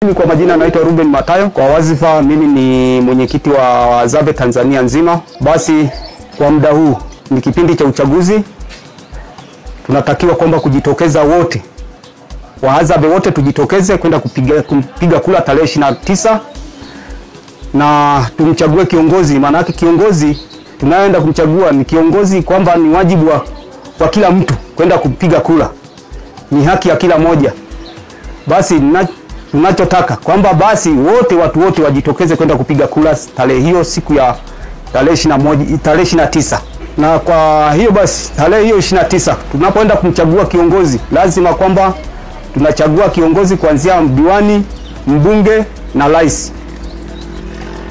Mimi kwa majina naitwa Ruben Matayo. Kwa wazifa mimi ni mwenyekiti wa Wahadzabe Tanzania nzima. Basi kwa muda huu ni kipindi cha uchaguzi. Tunatakiwa kwamba kujitokeza wote. Wahadzabe wote tujitokeze kwenda kupiga kura tarehe 29 na tumchague kiongozi. Maana yake kiongozi tunayoenda kumchagua ni kiongozi kwamba ni wajibu wa kila mtu kwenda kupiga kura. Ni haki ya kila moja. Basi tunachotaka kwamba basi watu wote wajitokeze kwenda kupiga kura tarehe hiyo, siku ya tarehe 29. Na kwa hiyo basi tarehe hiyo 29 tunapoenda kumchagua kiongozi, lazima kwamba tunachagua kiongozi kuanzia diwani, mbunge na rais.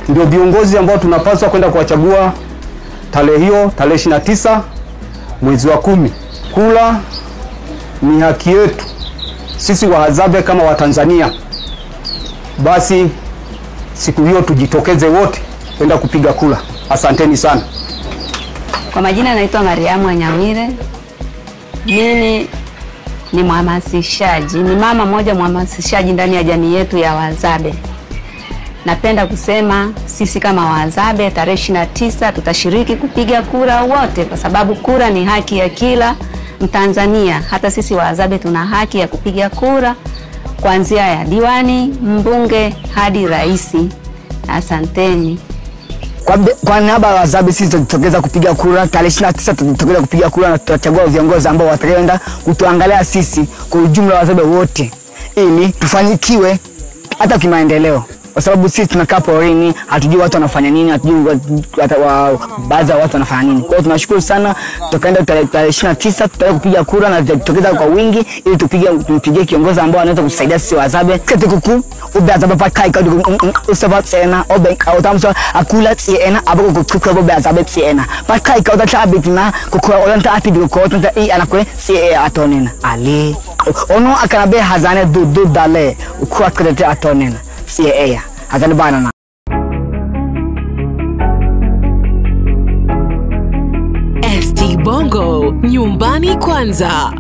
Ndio viongozi ambao tunapaswa kwenda kuwachagua tarehe hiyo, tarehe 29 mwezi wa 10. Kura ni haki yetu sisi Wahadzabe kama Watanzania. Basi siku hiyo tujitokeze wote kwenda kupiga kura. Asanteni sana. Kwa majina naitwa Mariamu Anyamire. Mimi ni mhamasishaji, ni mama moja mhamasishaji ndani ya jamii yetu ya Wahadzabe. Napenda kusema sisi kama Wahadzabe tarehe 29 tutashiriki kupiga kura wote, kwa sababu kura ni haki ya kila Mtanzania. Hata sisi Wahadzabe tuna haki ya kupiga kura kuanzia ya diwani, mbunge hadi rais. Asanteni. Kwa niaba ya Wahadzabe sisi tutajitokeza kupiga kura tarehe 29. Tutajitokeza kupiga kura na tutachagua viongozi ambao watakwenda kutuangalia sisi kwa ujumla wa Wahadzabe wote, ili tufanikiwe hata kimaendeleo. Kwa sababu sisi tunakaa porini, hatujui watu wanafanya nini, hatujui baadhi ya watu wanafanya nini. Kwa hiyo tunashukuru sana, tutaenda tarehe 29 tutaenda kupiga kura na tutatokeza kwa wingi ili tupige kiongozi ambao anaweza kusaidia sisi Wahadzabe. Ketikuku Wahadzabe pakai ka usaba tena oben autamso akula tena abako kukuka Wahadzabe tena pakai ka utachabitina kukua olanta apidi ko tonta anakwe atonena ali ono akanabe hazane du dale ukua krete atonena CAA hazani bana. ST Bongo, nyumbani kwanza.